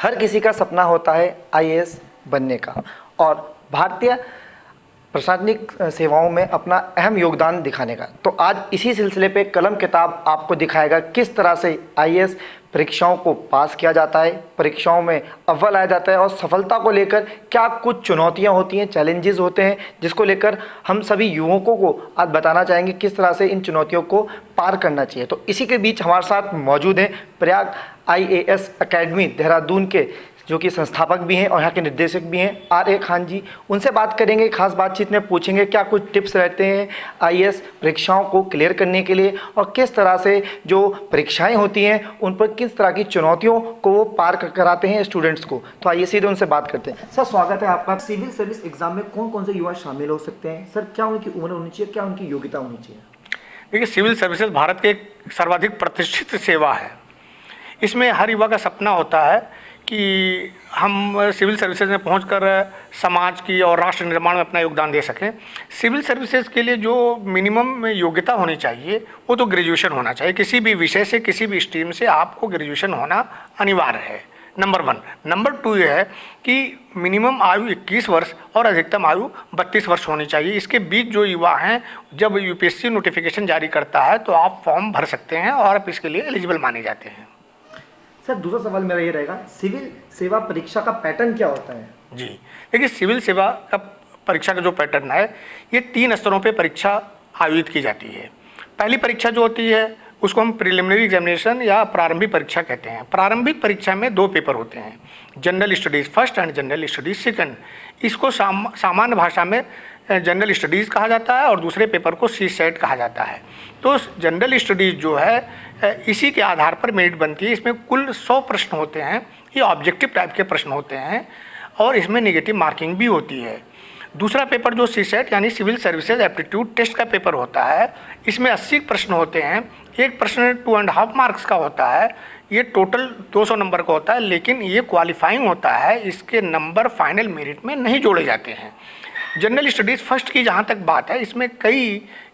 हर किसी का सपना होता है आईएएस बनने का और भारतीय प्रशासनिक सेवाओं में अपना अहम योगदान दिखाने का। तो आज इसी सिलसिले पे कलम किताब आपको दिखाएगा किस तरह से आईएएस परीक्षाओं को पास किया जाता है, परीक्षाओं में अव्वल आया जाता है और सफलता को लेकर क्या कुछ चुनौतियां होती हैं, चैलेंजेस होते हैं, जिसको लेकर हम सभी युवकों को आज बताना चाहेंगे किस तरह से इन चुनौतियों को पार करना चाहिए। तो इसी के बीच हमारे साथ मौजूद हैं प्रयाग आईएएस एकेडमी देहरादून के जो कि संस्थापक भी हैं और यहाँ के निर्देशक भी हैं आर.ए. खान जी। उनसे बात करेंगे, खास बातचीत में पूछेंगे क्या कुछ टिप्स रहते हैं आईएएस परीक्षाओं को क्लियर करने के लिए और किस तरह से जो परीक्षाएं होती हैं उन पर किस तरह की चुनौतियों को वो पार कराते हैं स्टूडेंट्स को। तो आइए सीधे उनसे बात करते हैं। सर, स्वागत है आपका। सिविल सर्विस एग्जाम में कौन कौन से युवा शामिल हो सकते हैं? सर, क्या उनकी उम्र होनी चाहिए, क्या उनकी योग्यता होनी चाहिए? देखिए, सिविल सर्विसेज भारत के एक सर्वाधिक प्रतिष्ठित सेवा है। इसमें हर युवा का सपना होता है कि हम सिविल सर्विसेज में पहुंचकर समाज की और राष्ट्र निर्माण में अपना योगदान दे सकें। सिविल सर्विसेज के लिए जो मिनिमम योग्यता होनी चाहिए वो तो ग्रेजुएशन होना चाहिए। किसी भी विषय से, किसी भी स्ट्रीम से आपको ग्रेजुएशन होना अनिवार्य है, नंबर 1। नंबर 2 ये है कि मिनिमम आयु 21 वर्ष और अधिकतम आयु 32 वर्ष होनी चाहिए। इसके बीच जो युवा हैं, जब यूपीएससी नोटिफिकेशन जारी करता है तो आप फॉर्म भर सकते हैं और आप इसके लिए एलिजिबल माने जाते हैं। सर, दूसरा सवाल मेरा ये रहेगा, सिविल सेवा परीक्षा का पैटर्न क्या होता है? जी, देखिए, सिविल सेवा का परीक्षा का जो पैटर्न है ये 3 स्तरों पे परीक्षा आयोजित की जाती है। पहली परीक्षा जो होती है उसको हम प्रिलिमिनरी एग्जामिनेशन या प्रारंभिक परीक्षा कहते हैं। प्रारंभिक परीक्षा में 2 पेपर होते हैं, general studies first and general studies second. इसको सामान्य भाषा में जनरल स्टडीज़ कहा जाता है और दूसरे पेपर को CSET कहा जाता है। तो जनरल स्टडीज़ जो है इसी के आधार पर मेरिट बनती है। इसमें कुल 100 प्रश्न होते हैं, ये ऑब्जेक्टिव टाइप के प्रश्न होते हैं और इसमें नेगेटिव मार्किंग भी होती है। दूसरा पेपर जो CSET यानी सिविल सर्विसेज एप्टीट्यूड टेस्ट का पेपर होता है, इसमें 80 प्रश्न होते हैं। एक प्रश्न 2.5 मार्क्स का होता है, ये टोटल 200 नंबर का होता है, लेकिन ये क्वालिफाइंग होता है, इसके नंबर फाइनल मेरिट में नहीं जोड़े जाते हैं। जनरल स्टडीज़ फर्स्ट की जहाँ तक बात है, इसमें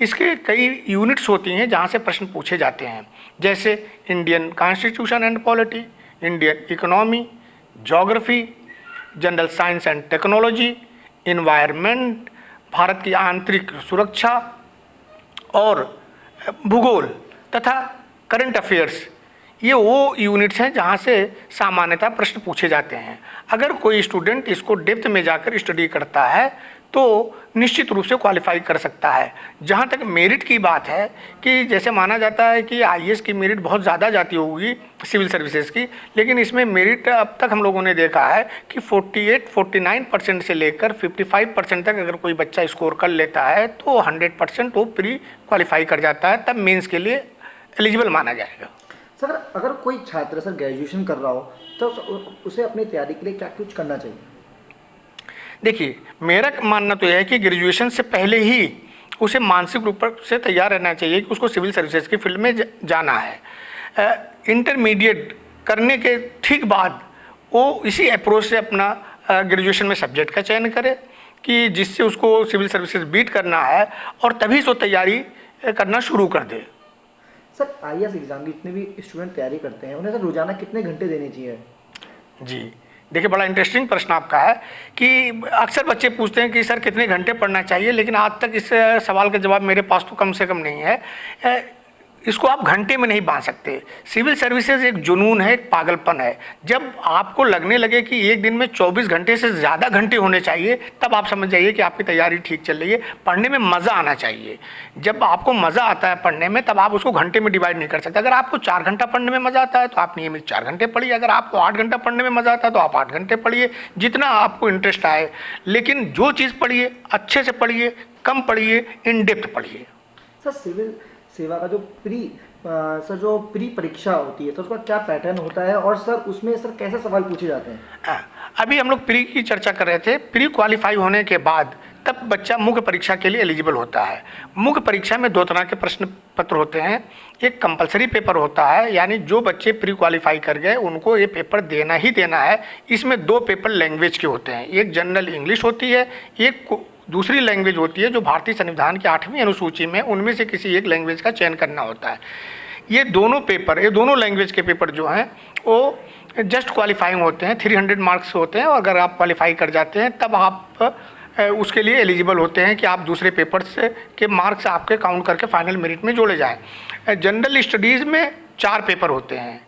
इसके कई यूनिट्स होती हैं जहाँ से प्रश्न पूछे जाते हैं, जैसे Indian constitution and polity, Indian economy, geography, general science and technology, environment, Bharat की आंतरिक सुरक्षा और भूगोल तथा करंट अफेयर्स। ये वो यूनिट्स हैं जहाँ से सामान्यतः प्रश्न पूछे जाते हैं। अगर कोई स्टूडेंट इसको डेप्थ में जाकर स्टडी करता है तो निश्चित रूप से क्वालिफाई कर सकता है। जहाँ तक मेरिट की बात है कि जैसे माना जाता है कि आईएएस की मेरिट बहुत ज़्यादा जाती होगी सिविल सर्विसेज की, लेकिन इसमें मेरिट अब तक हम लोगों ने देखा है कि 48-49% से लेकर 55% तक अगर कोई बच्चा स्कोर कर लेता है तो 100% वो प्री क्वालिफाई कर जाता है, तब मेंस के लिए एलिजिबल माना जाएगा। सर, अगर कोई छात्र सर ग्रेजुएशन कर रहा हो तो उसे अपनी तैयारी के लिए क्या कुछ करना चाहिए? देखिए, मेरा मानना तो यह है कि ग्रेजुएशन से पहले ही उसे मानसिक रूप से तैयार रहना चाहिए कि उसको सिविल सर्विसेज की फील्ड में जाना है। इंटरमीडिएट करने के ठीक बाद वो इसी अप्रोच से अपना ग्रेजुएशन में सब्जेक्ट का चयन करे कि जिससे उसको सिविल सर्विसेज बीट करना है और तभी सो तैयारी करना शुरू कर दे। सर, आईएएस एग्जाम की जितने भी स्टूडेंट तैयारी करते हैं उन्हें सर रोजाना कितने घंटे देने चाहिए? जी, देखिए, बड़ा इंटरेस्टिंग प्रश्न आपका है कि अक्सर बच्चे पूछते हैं कि सर कितने घंटे पढ़ना चाहिए, लेकिन आज तक इस सवाल का जवाब मेरे पास तो कम से कम नहीं है। इसको आप घंटे में नहीं बांध सकते। सिविल सर्विसेज एक जुनून है, एक पागलपन है। जब आपको लगने लगे कि एक दिन में 24 घंटे से ज़्यादा घंटे होने चाहिए, तब आप समझ जाइए कि आपकी तैयारी ठीक चल रही है। पढ़ने में मज़ा आना चाहिए। जब आपको मज़ा आता है पढ़ने में, तब आप उसको घंटे में डिवाइड नहीं कर सकते। अगर आपको 4 घंटा पढ़ने में मज़ा आता है तो आप नियमित 4 घंटे पढ़िए। अगर आपको 8 घंटा पढ़ने में मज़ा आता है तो आप 8 घंटे पढ़िए, जितना आपको इंटरेस्ट आए। लेकिन जो चीज़ पढ़िए अच्छे से पढ़िए, कम पढ़िए, इन डेप्थ पढ़िए। सर, सिविल सेवा का जो प्री परीक्षा होती है तो उसका क्या पैटर्न होता है और सर उसमें सर कैसे सवाल पूछे जाते हैं? अभी हम लोग प्री की चर्चा कर रहे थे। प्री क्वालिफाई होने के बाद तब बच्चा मुख्य परीक्षा के लिए एलिजिबल होता है। मुख्य परीक्षा में 2 तरह के प्रश्न पत्र होते हैं। एक कंपलसरी पेपर होता है, यानी जो बच्चे प्री क्वालिफाई कर गए उनको ये पेपर देना ही देना है। इसमें 2 पेपर लैंग्वेज के होते हैं, एक जनरल इंग्लिश होती है, एक दूसरी लैंग्वेज होती है जो भारतीय संविधान की 8वीं अनुसूची में उनमें से किसी एक लैंग्वेज का चयन करना होता है। ये दोनों लैंग्वेज के पेपर जो हैं वो जस्ट क्वालिफाइंग होते हैं, 300 मार्क्स होते हैं, और अगर आप क्वालिफाई कर जाते हैं तब आप उसके लिए एलिजिबल होते हैं कि आप दूसरे पेपर्स के मार्क्स आपके काउंट करके फाइनल मेरिट में जोड़े जाएं। जनरल स्टडीज़ में 4 पेपर होते हैं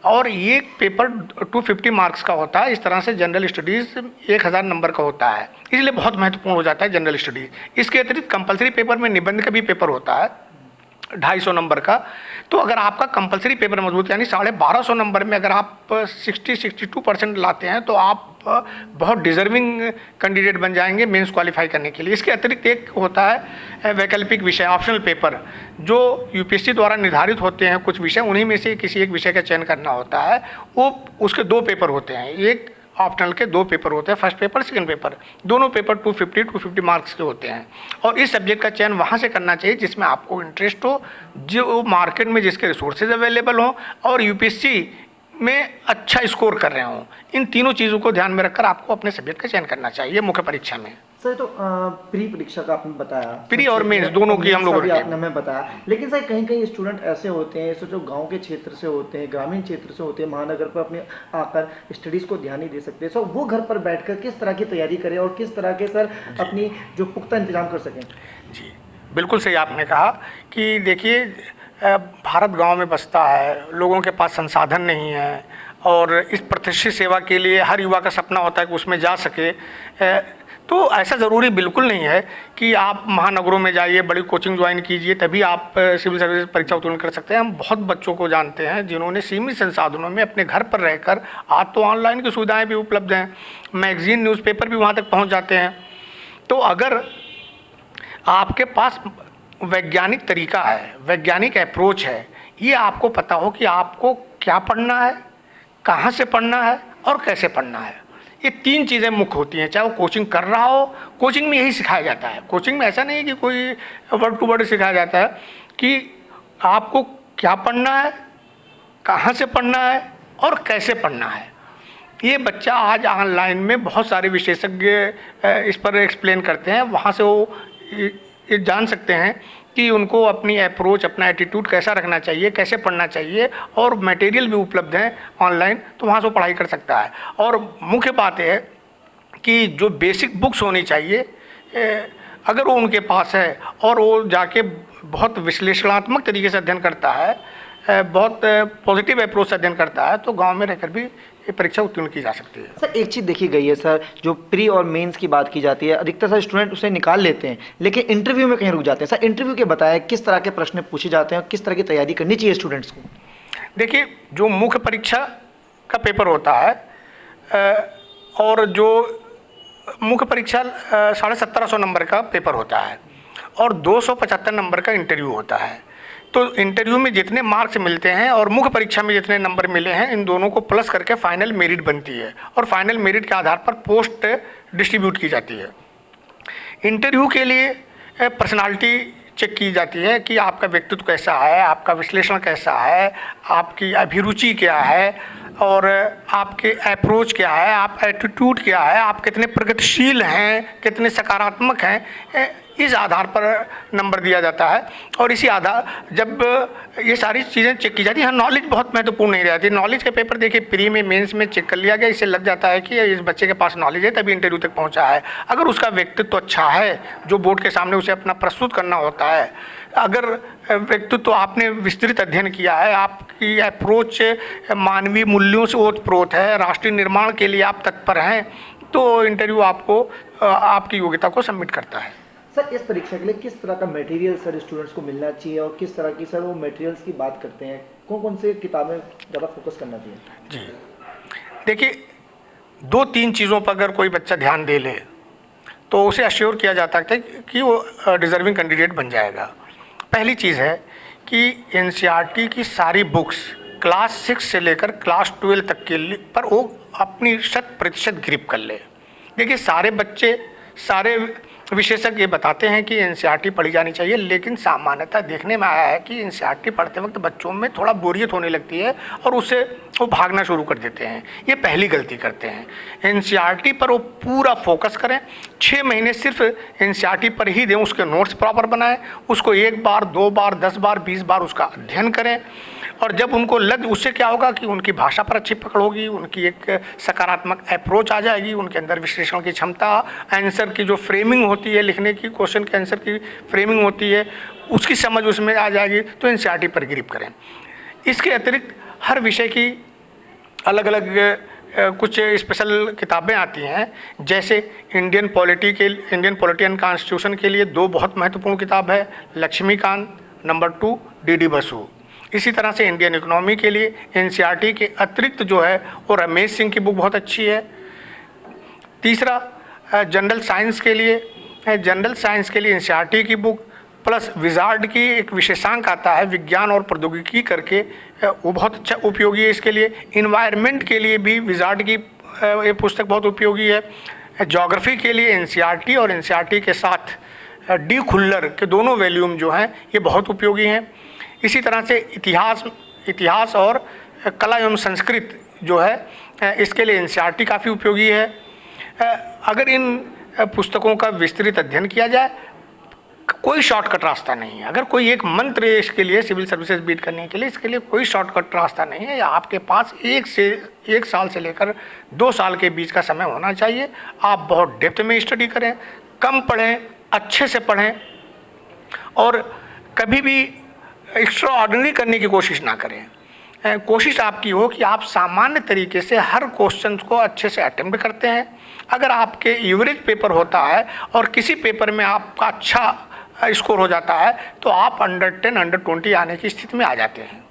और ये पेपर 250 मार्क्स का होता है। इस तरह से जनरल स्टडीज़ 1000 नंबर का होता है, इसलिए बहुत महत्वपूर्ण हो जाता है जनरल स्टडीज़। इसके अतिरिक्त कंपलसरी पेपर में निबंध का भी पेपर होता है 250 नंबर का। तो अगर आपका कंपलसरी पेपर मजबूत यानी 1250 नंबर में अगर आप 62% लाते हैं तो आप बहुत डिज़र्विंग कैंडिडेट बन जाएंगे मेंस क्वालिफाई करने के लिए। इसके अतिरिक्त एक होता है वैकल्पिक विषय, ऑप्शनल पेपर, जो यूपीएससी द्वारा निर्धारित होते हैं कुछ विषय, उन्हीं में से किसी एक विषय का चयन करना होता है। वो उसके 2 पेपर होते हैं, एक ऑप्शनल के 2 पेपर होते हैं, फर्स्ट पेपर सेकंड पेपर, दोनों पेपर 250 मार्क्स के होते हैं। और इस सब्जेक्ट का चयन वहाँ से करना चाहिए जिसमें आपको इंटरेस्ट हो, जो मार्केट में जिसके रिसोर्सेज अवेलेबल हों और यूपीएससी में अच्छा स्कोर कर रहे हों। इन तीनों चीज़ों को ध्यान में रखकर आपको अपने सब्जेक्ट का चयन करना चाहिए मुख्य परीक्षा में। सर तो प्री परीक्षा का आपने बताया, प्री और मेंस दोनों की हम लोग आपने हमें बताया, लेकिन सर कहीं कहीं स्टूडेंट ऐसे होते हैं जो गांव के क्षेत्र से होते हैं, ग्रामीण क्षेत्र से होते हैं, महानगर पर अपने आकर स्टडीज़ को ध्यान नहीं दे सकते। सर वो घर पर बैठकर किस तरह की तैयारी करें और किस तरह के सर अपनी जो पुख्ता इंतजाम कर सकें? जी बिल्कुल सही आपने कहा कि देखिए भारत गांव में बसता है, लोगों के पास संसाधन नहीं है और इस प्रतिष्ठित सेवा के लिए हर युवा का सपना होता है कि उसमें जा सके। तो ऐसा ज़रूरी बिल्कुल नहीं है कि आप महानगरों में जाइए, बड़ी कोचिंग ज्वाइन कीजिए तभी आप सिविल सर्विस परीक्षा उत्तीर्ण कर सकते हैं। हम बहुत बच्चों को जानते हैं जिन्होंने सीमित संसाधनों में अपने घर पर रहकर, आज तो ऑनलाइन की सुविधाएँ भी उपलब्ध हैं, मैगजीन न्यूज़पेपर भी वहाँ तक पहुँच जाते हैं। तो अगर आपके पास वैज्ञानिक तरीका है, वैज्ञानिक अप्रोच है, ये आपको पता हो कि आपको क्या पढ़ना है, कहाँ से पढ़ना है और कैसे पढ़ना है, ये 3 चीज़ें मुख्य होती हैं। चाहे वो कोचिंग कर रहा हो, कोचिंग में यही सिखाया जाता है। कोचिंग में ऐसा नहीं है कि कोई वर्ड टू वर्ड सिखाया जाता है कि आपको क्या पढ़ना है, कहाँ से पढ़ना है और कैसे पढ़ना है। ये बच्चा आज ऑनलाइन में बहुत सारे विशेषज्ञ इस पर एक्सप्लेन करते हैं, वहाँ से वो ये जान सकते हैं कि उनको अपनी अप्रोच, अपना एटीट्यूड कैसा रखना चाहिए, कैसे पढ़ना चाहिए, और मटेरियल भी उपलब्ध हैं ऑनलाइन, तो वहाँ से वो पढ़ाई कर सकता है। और मुख्य बात है कि जो बेसिक बुक्स होनी चाहिए अगर वो उनके पास है और वो जाके बहुत विश्लेषणात्मक तरीके से अध्ययन करता है, बहुत पॉजिटिव अप्रोच से अध्ययन करता है, तो गांव में रहकर भी ये परीक्षा उत्तीर्ण की जा सकती है। सर एक चीज़ देखी गई है सर, जो प्री और मेंस की बात की जाती है, अधिकतर सर स्टूडेंट उसे निकाल लेते हैं लेकिन इंटरव्यू में कहीं रुक जाते हैं। सर इंटरव्यू के बताया किस तरह के प्रश्न पूछे जाते हैं और किस तरह की तैयारी करनी चाहिए स्टूडेंट्स को? देखिए, जो मुख्य परीक्षा का पेपर होता है और जो मुख्य परीक्षा 1750 नंबर का पेपर होता है और 275 नंबर का इंटरव्यू होता है। तो इंटरव्यू में जितने मार्क्स मिलते हैं और मुख्य परीक्षा में जितने नंबर मिले हैं, इन दोनों को प्लस करके फाइनल मेरिट बनती है और फाइनल मेरिट के आधार पर पोस्ट डिस्ट्रीब्यूट की जाती है। इंटरव्यू के लिए पर्सनालिटी चेक की जाती है कि आपका व्यक्तित्व कैसा है, आपका विश्लेषण कैसा है, आपकी अभिरुचि क्या है और आपके अप्रोच क्या है, आप एटीट्यूड क्या है, आप कितने प्रगतिशील हैं, कितने सकारात्मक हैं, इस आधार पर नंबर दिया जाता है। और इसी आधार जब ये सारी चीज़ें चेक की जाती हैं, नॉलेज बहुत महत्वपूर्ण नहीं रहती। नॉलेज के पेपर देखिए प्री में, मेंस में चेक कर लिया गया, इससे लग जाता है कि इस बच्चे के पास नॉलेज है तभी इंटरव्यू तक पहुंचा है। अगर उसका व्यक्तित्व अच्छा है, जो बोर्ड के सामने उसे अपना प्रस्तुत करना होता है, अगर व्यक्तित्व आपने विस्तृत अध्ययन किया है, आपकी अप्रोच मानवीय मूल्यों से ओतप्रोत है, राष्ट्रीय निर्माण के लिए आप तत्पर हैं, तो इंटरव्यू आपको आपकी योग्यता को सबमिट करता है। सर इस परीक्षा के लिए किस तरह का मटेरियल सर स्टूडेंट्स को मिलना चाहिए और किस तरह की सर वो मटेरियल्स की बात करते हैं, कौन कौन से किताबें ज़्यादा फोकस करना चाहिए? जी देखिए, 2-3 चीज़ों पर अगर कोई बच्चा ध्यान दे ले तो उसे अश्योर किया जाता है कि वो डिज़र्विंग कैंडिडेट बन जाएगा। पहली चीज़ है कि एनसीईआरटी की सारी बुक्स क्लास 6 से लेकर क्लास 12 तक के लिए पर वो अपनी 100% ग्रिप कर ले। देखिए, सारे बच्चे, सारे विशेषज्ञ ये बताते हैं कि एनसीईआरटी पढ़ी जानी चाहिए, लेकिन सामान्यतः देखने में आया है कि एनसीईआरटी पढ़ते वक्त बच्चों में थोड़ा बोरियत होने लगती है और उससे वो भागना शुरू कर देते हैं। ये पहली गलती करते हैं। एनसीईआरटी पर वो पूरा फोकस करें, 6 महीने सिर्फ एनसीईआरटी पर ही दें, उसके नोट्स प्रॉपर बनाएं, उसको 1 बार, 2 बार, 10 बार, 20 बार उसका अध्ययन करें और जब उनको उससे क्या होगा कि उनकी भाषा पर अच्छी पकड़ होगी, उनकी एक सकारात्मक अप्रोच आ जाएगी, उनके अंदर विश्लेषण की क्षमता, आंसर की जो फ्रेमिंग होती है, लिखने की क्वेश्चन के आंसर की फ्रेमिंग होती है, उसकी समझ उसमें आ जाएगी। तो एनसीईआरटी पर ग्रिप करें। इसके अतिरिक्त हर विषय की अलग अलग कुछ स्पेशल किताबें आती हैं, जैसे इंडियन पॉलिटी एंड कॉन्स्टिट्यूशन के लिए 2 बहुत महत्वपूर्ण किताब है, लक्ष्मीकांत, नंबर 2 डी बसु। इसी तरह से इंडियन इकोनॉमी के लिए एनसीईआरटी के अतिरिक्त जो है वो रमेश सिंह की बुक बहुत अच्छी है। तीसरा जनरल साइंस के लिए एनसीईआरटी की बुक प्लस विजार्ड की एक विशेषांक आता है विज्ञान और प्रौद्योगिकी करके, वो बहुत अच्छा उपयोगी है इसके लिए। इन्वायरमेंट के लिए भी विजार्ड की ये पुस्तक बहुत उपयोगी है। ज्योग्राफी के लिए एनसीईआरटी और एनसीईआरटी के साथ डी खुल्लर के दोनों वॉल्यूम जो हैं ये बहुत उपयोगी हैं। इसी तरह से इतिहास और कला एवं संस्कृत जो है इसके लिए एनसीईआरटी काफ़ी उपयोगी है। अगर इन पुस्तकों का विस्तृत अध्ययन किया जाए, कोई शॉर्टकट रास्ता नहीं है। अगर कोई एक मंत्र है इसके लिए, सिविल सर्विसेज बीट करने के लिए, इसके लिए कोई शॉर्टकट रास्ता नहीं है। आपके पास 1 साल से लेकर 2 साल के बीच का समय होना चाहिए। आप बहुत डेप्थ में स्टडी करें, कम पढ़ें, अच्छे से पढ़ें और कभी भी एक्स्ट्रा ऑर्डिनरी करने की कोशिश ना करें। कोशिश आपकी हो कि आप सामान्य तरीके से हर क्वेश्चन को अच्छे से अटेम्प्ट करते हैं। अगर आपके एवरेज पेपर होता है और किसी पेपर में आपका अच्छा स्कोर हो जाता है तो आप अंडर 10, अंडर 20 आने की स्थिति में आ जाते हैं।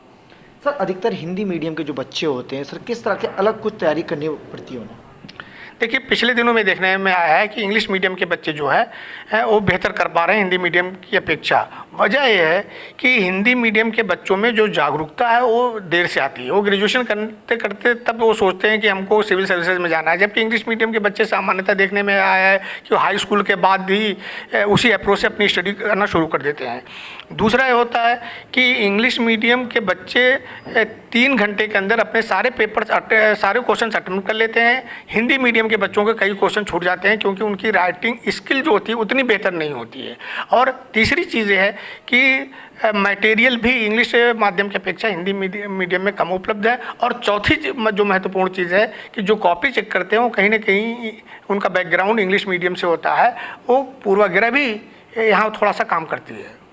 सर, अधिकतर हिंदी मीडियम के जो बच्चे होते हैं सर, किस तरह के अलग कुछ तैयारी करनी पड़ती है उन्हें? देखिए, पिछले दिनों में देखने में आया है कि इंग्लिश मीडियम के बच्चे जो है वो बेहतर कर पा रहे हैं हिंदी मीडियम की अपेक्षा। वजह यह है कि हिंदी मीडियम के बच्चों में जो जागरूकता है वो देर से आती है। वो ग्रेजुएशन करते करते तब वो सोचते हैं कि हमको सिविल सर्विसेज में जाना है, जबकि इंग्लिश मीडियम के बच्चे सामान्यतः देखने में आया है कि हाई स्कूल के बाद ही उसी अप्रोच से अपनी स्टडी करना शुरू कर देते हैं। दूसरा ये होता है कि इंग्लिश मीडियम के बच्चे 3 घंटे के अंदर अपने सारे क्वेश्चन अटेम्प्ट कर लेते हैं। हिंदी मीडियम के बच्चों के कई क्वेश्चन छूट जाते हैं क्योंकि उनकी राइटिंग स्किल जो होती है उतनी बेहतर नहीं होती है। और तीसरी चीज़ है कि मटेरियल भी इंग्लिश माध्यम की अपेक्षा हिंदी मीडियम में कम उपलब्ध है। और चौथी जो महत्वपूर्ण चीज़ है कि जो कॉपी चेक करते हैं वो कहीं ना कहीं उनका बैकग्राउंड इंग्लिश मीडियम से होता है, वो पूर्वाग्रह भी यहाँ थोड़ा सा काम करती है।